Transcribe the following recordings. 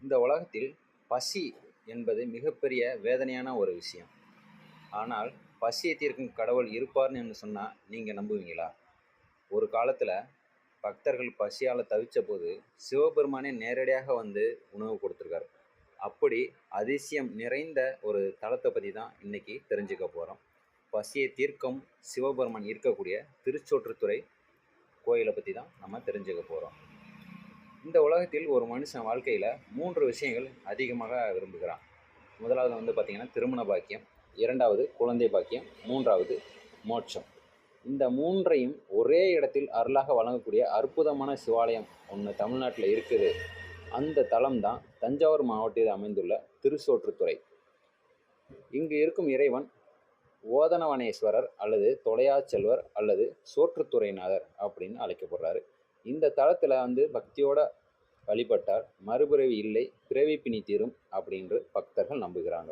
இந்த உலகத்தில் பசி என்பது மிகப்பெரிய வேதனையான ஒரு விஷயம். ஆனால் பசியை தீர்க்கும் கடவுள் இருப்பார்னு சொன்னால் நீங்கள் நம்புவீங்களா? ஒரு காலத்தில் பக்தர்கள் பசியால் தவிச்ச போது சிவபெருமானே நேரடியாக வந்து உணவு கொடுத்துருக்காரு. அப்படி அதிசயம் நிறைந்த ஒரு தலத்தை பற்றி தான் இன்றைக்கி தெரிஞ்சுக்க போகிறோம். பசியை தீர்க்கும் சிவபெருமான் இருக்கக்கூடிய திருச்சோற்றுத்துறை கோயிலை பற்றி தான் நம்ம தெரிஞ்சுக்க போகிறோம். இந்த உலகத்தில் ஒரு மனுஷன் வாழ்க்கையில் 3 விஷயங்கள் அதிகமாக விரும்புகிறான். முதலாவது வந்து பார்த்திங்கன்னா திருமண பாக்கியம், இரண்டாவது குழந்தை பாக்கியம், மூன்றாவது மோட்சம். இந்த 3ஐயும் ஒரே இடத்தில் அருளாக வழங்கக்கூடிய அற்புதமான சிவாலயம் ஒன்று தமிழ்நாட்டில் இருக்குது. அந்த தலம் தான் தஞ்சாவூர் மாவட்டத்தில் அமைந்துள்ள திருச்சோற்றுத்துறை. இங்கு இருக்கும் இறைவன் ஓதனவனேஸ்வரர் அல்லது தொலையாச்செல்வர் அல்லது சோற்றுத்துறைநாதர் அப்படின்னு அழைக்கப்படுறாரு. இந்த தளத்தில் வந்து பக்தியோட வழிபட்டால் மறுபிறவி இல்லை, பிறவி பிணி தீரும் அப்படின்று பக்தர்கள் நம்புகிறாங்க.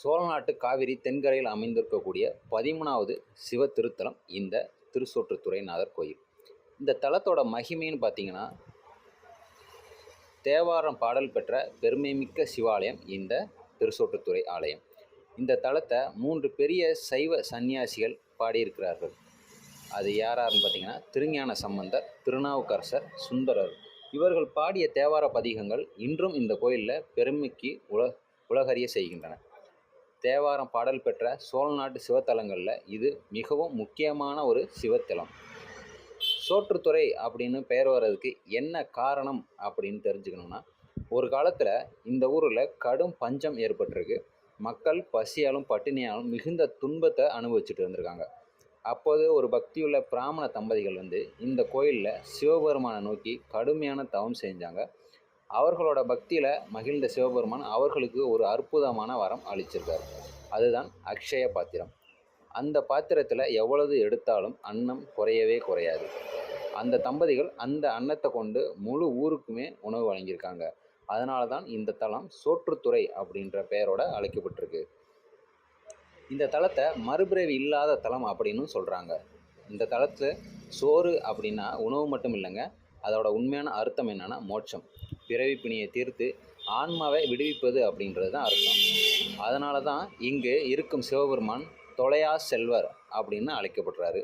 சோழநாட்டு காவிரி தென்கரையில் அமைந்திருக்கக்கூடிய 13வது சிவ திருத்தலம் இந்த திருச்சோற்றுத்துறைநாதர் கோயில். இந்த தலத்தோட மகிமைன்னு பார்த்தீங்கன்னா, தேவாரம் பாடல் பெற்ற பெருமைமிக்க சிவாலயம் இந்த திருச்சோற்றுத்துறை ஆலயம். இந்த தலத்தை 3 பெரிய சைவ சன்னியாசிகள் பாடியிருக்கிறார்கள். அது யாராருன்னு பார்த்தீங்கன்னா, திருஞான சம்பந்தர், திருநாவுக்கரசர், சுந்தரர். இவர்கள் பாடிய தேவார பதிகங்கள் இன்றும் இந்த கோயிலில் பெருமைக்கு உலகறிய செய்கின்றன. தேவாரம் பாடல் பெற்ற சோழநாட்டு சிவத்தலங்களில் இது மிகவும் முக்கியமான ஒரு சிவத்தலம். சோற்றுத்துறை அப்படின்னு பெயர் வர்றதுக்கு என்ன காரணம் அப்படின்னு தெரிஞ்சுக்கணும்னா, ஒரு காலத்தில் இந்த ஊரில் கடும் பஞ்சம் ஏற்பட்டிருக்கு. மக்கள் பசியாலும் பட்டினியாலும் மிகுந்த துன்பத்தை அனுபவிச்சுட்டு இருந்திருக்காங்க. அப்போது ஒரு பக்தியுள்ள பிராமண தம்பதிகள் வந்து இந்த கோயிலில் சிவபெருமானை நோக்கி கடுமையான தவம் செஞ்சாங்க. அவர்களோட பக்தியில் மகிழ்ந்த சிவபெருமான் அவர்களுக்கு ஒரு அற்புதமான வரம் அளிச்சிருக்கார். அதுதான் அக்ஷய பாத்திரம். அந்த பாத்திரத்தில் எவ்வளவு எடுத்தாலும் அன்னம் குறையவே குறையாது. அந்த தம்பதிகள் அந்த அன்னத்தை கொண்டு முழு ஊருக்குமே உணவு வழங்கியிருக்காங்க. அதனால தான் இந்த தலம் சோற்றுத்துறை அப்படின்ற பெயரோட அழைக்கப்பட்டிருக்கு. இந்த தலத்தை மறுபிறவி இல்லாத தலம் அப்படின்னு சொல்கிறாங்க. இந்த தலத்தில் சோறு அப்படின்னா உணவு மட்டும் இல்லைங்க, அதோட உண்மையான அர்த்தம் என்னென்னா மோட்சம். பிறவி பிணியை தீர்த்து ஆன்மாவை விடுவிப்பது அப்படின்றது தான் அர்த்தம். அதனால தான் இங்கு இருக்கும் சிவபெருமான் தொலையா செல்வர் அப்படின்னு அழைக்கப்படுறாரு.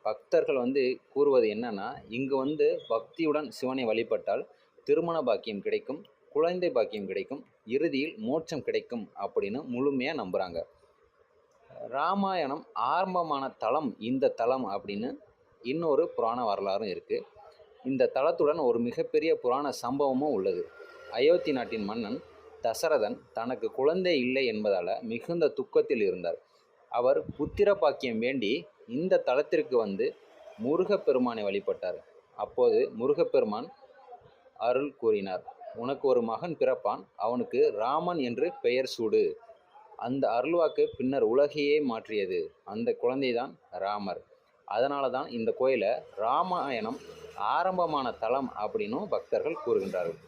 பக்தர்கள் வந்து கூறுவது என்னன்னா, இங்கு வந்து பக்தியுடன் சிவனை வழிபட்டால் திருமண பாக்கியம் கிடைக்கும், குழந்தை பாக்கியம் கிடைக்கும், இறுதியில் மோட்சம் கிடைக்கும் அப்படின்னு முழுமையாக நம்புகிறாங்க. ராமாயணம் ஆரம்பமான தலம் இந்த தலம் அப்படின்னு இன்னொரு புராண வரலாறும் இருக்குது. இந்த தலத்துடன் ஒரு மிகப்பெரிய புராண சம்பவமும் உள்ளது. அயோத்தி நாட்டின் மன்னன் தசரதன் தனக்கு குழந்தை இல்லை என்பதால் மிகுந்த துக்கத்தில் இருந்தார். அவர் புத்திர பாக்கியம் வேண்டி இந்த தலத்திற்கு வந்து முருகப்பெருமானை வழிபட்டார். அப்போது முருகப்பெருமான் அருள் கூறினார், உனக்கு ஒரு மகன் பிறப்பான், அவனுக்கு ராமன் என்று பெயர் சூடு. அந்த அருள்வாக்கு பின்னர் உலகையே மாற்றியது. அந்த குழந்தைதான் ராமர். அதனால தான் இந்த கோயிலை ராமாயணம் ஆரம்பமான தலம் அப்படின்னும் பக்தர்கள் கூறுகின்றார்கள்.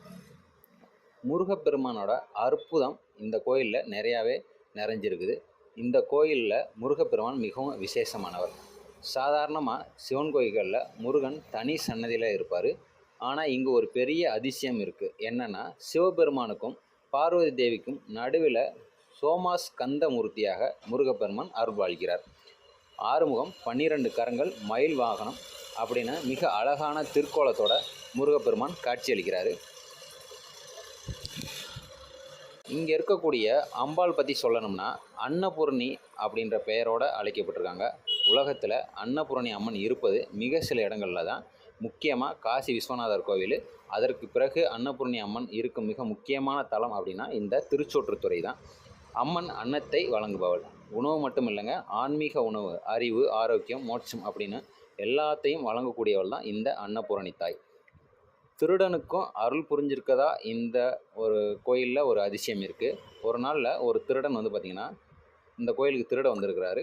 முருகப்பெருமானோட அற்புதம் இந்த கோயிலில் நிறையாவே நிறைஞ்சிருக்குது. இந்த கோயிலில் முருகப்பெருமான் மிகவும் விசேஷமானவர். சாதாரணமாக சிவன் கோயில்களில் முருகன் தனி சன்னதியில் இருப்பார். ஆனால் இங்கு ஒரு பெரிய அதிசயம் இருக்குது. என்னென்னா, சிவபெருமானுக்கும் பார்வதி தேவிக்கும் நடுவில் சோமாஸ்கந்த மூர்த்தியாக முருகப்பெருமான் அருள்வாழ்கிறார். 6 முகம், 12 கரங்கள், மயில் வாகனம் அப்படின்னு மிக அழகான திருக்கோலத்தோட முருகப்பெருமான் காட்சியளிக்கிறார். இங்கே இருக்கக்கூடிய அம்பாள் பற்றி சொல்லணும்னா, அன்னபூர்ணி அப்படின்ற பெயரோடு அழைக்கப்பட்டிருக்காங்க. உலகத்தில் அன்னபூர்ணி அம்மன் இருப்பது மிக சில இடங்களில் தான். முக்கியமாக காசி விஸ்வநாதர் கோவில், அதற்கு பிறகு அன்னபூர்ணி அம்மன் இருக்கும் மிக முக்கியமான தலம் அப்படின்னா இந்த திருச்சோற்றுத்துறை தான். அம்மன் அன்னத்தை வழங்குபவள். உணவு மட்டும் இல்லைங்க, ஆன்மீக உணவு, அறிவு, ஆரோக்கியம், மோட்சம் அப்படின்னு எல்லாத்தையும் வழங்கக்கூடியவள் தான் இந்த அன்னபூரணி தாய். திருடனுக்கும் அருள் புரிஞ்சிருக்கதா இந்த ஒரு கோயிலில் ஒரு அதிசயம் இருக்குது. ஒரு நாளில் ஒரு திருடன் வந்து பார்த்திங்கன்னா இந்த கோயிலுக்கு திருட வந்திருக்கிறாரு.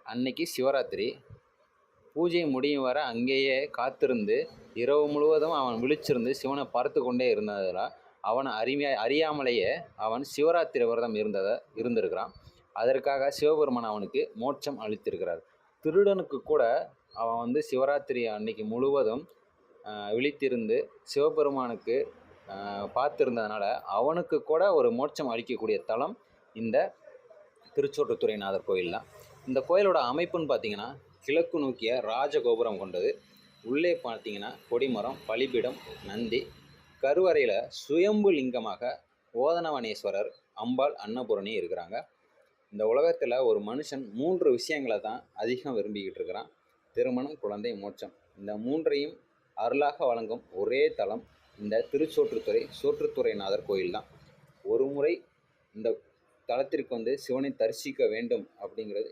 அன்னைக்கு சிவராத்திரி பூஜை முடியும் வர அங்கேயே காத்திருந்து இரவு முழுவதும் அவன் விழிச்சிருந்து சிவனை பார்த்து கொண்டே இருந்ததில் அவனை அறியாமலேயே அவன் சிவராத்திரி விரதம் இருந்திருக்கிறான். அதற்காக சிவபெருமான் அவனுக்கு மோட்சம் அளித்திருக்கிறார். திருடனுக்கு கூட அவன் வந்து சிவராத்திரி அன்னைக்கு முழுவதும் விழித்திருந்து சிவபெருமானுக்கு பார்த்துருந்ததுனால அவனுக்கு கூட ஒரு மோட்சம் அளிக்கக்கூடிய தலம் இந்த திருச்சோற்றுத்துறைநாதர் கோயில் தான். இந்த கோயிலோட அமைப்புன்னு பார்த்தீங்கன்னா கிழக்கு நோக்கிய ராஜகோபுரம் கொண்டது. உள்ளே பார்த்தீங்கன்னா கொடிமரம், பலிபீடம், நந்தி, கருவறையில் சுயம்பு லிங்கமாக ஓதனவனேஸ்வரர், அம்பாள், அன்னபூரணி இருக்கிறாங்க. இந்த உலகத்தில் ஒரு மனுஷன் 3 விஷயங்களை தான் அதிகம் விரும்பிக்கிட்டு இருக்கிறான்: திருமணம், குழந்தை, மோட்சம். இந்த 3ஐயும் அருளாக வழங்கும் ஒரே தலம் இந்த திருச்சோற்றுத்துறை சோற்றுத்துறைநாதர் கோயில் தான். ஒரு முறை இந்த தலத்திற்கு வந்து சிவனை தரிசிக்க வேண்டும் அப்படிங்கிறது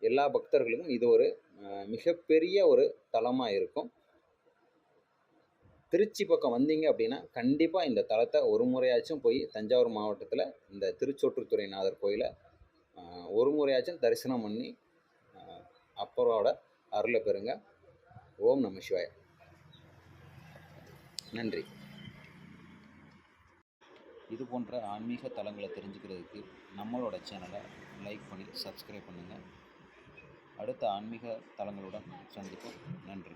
எல்லா பக்தர்களுக்கும் இது ஒரு மிகப்பெரிய ஒரு தலமாக இருக்கும். திருச்சி பக்கம் வந்தீங்க அப்படின்னா கண்டிப்பாக இந்த தலத்தை ஒரு முறையாச்சும் போய் தஞ்சாவூர் மாவட்டத்தில் இந்த திருச்சோற்றுத்துறைநாதர் கோயிலை ஒரு முறையாச்சும் தரிசனம் பண்ணி அப்பரோட அருளை பெறுங்க. ஓம் நம சிவாய. நன்றி. இது போன்ற ஆன்மீக தலங்களை தெரிஞ்சுக்கிறதுக்கு நம்மளோட சேனலை லைக் பண்ணி சப்ஸ்கிரைப் பண்ணுங்கள். அடுத்த ஆன்மீக தலங்களுடன் சந்திப்போம். நன்றி.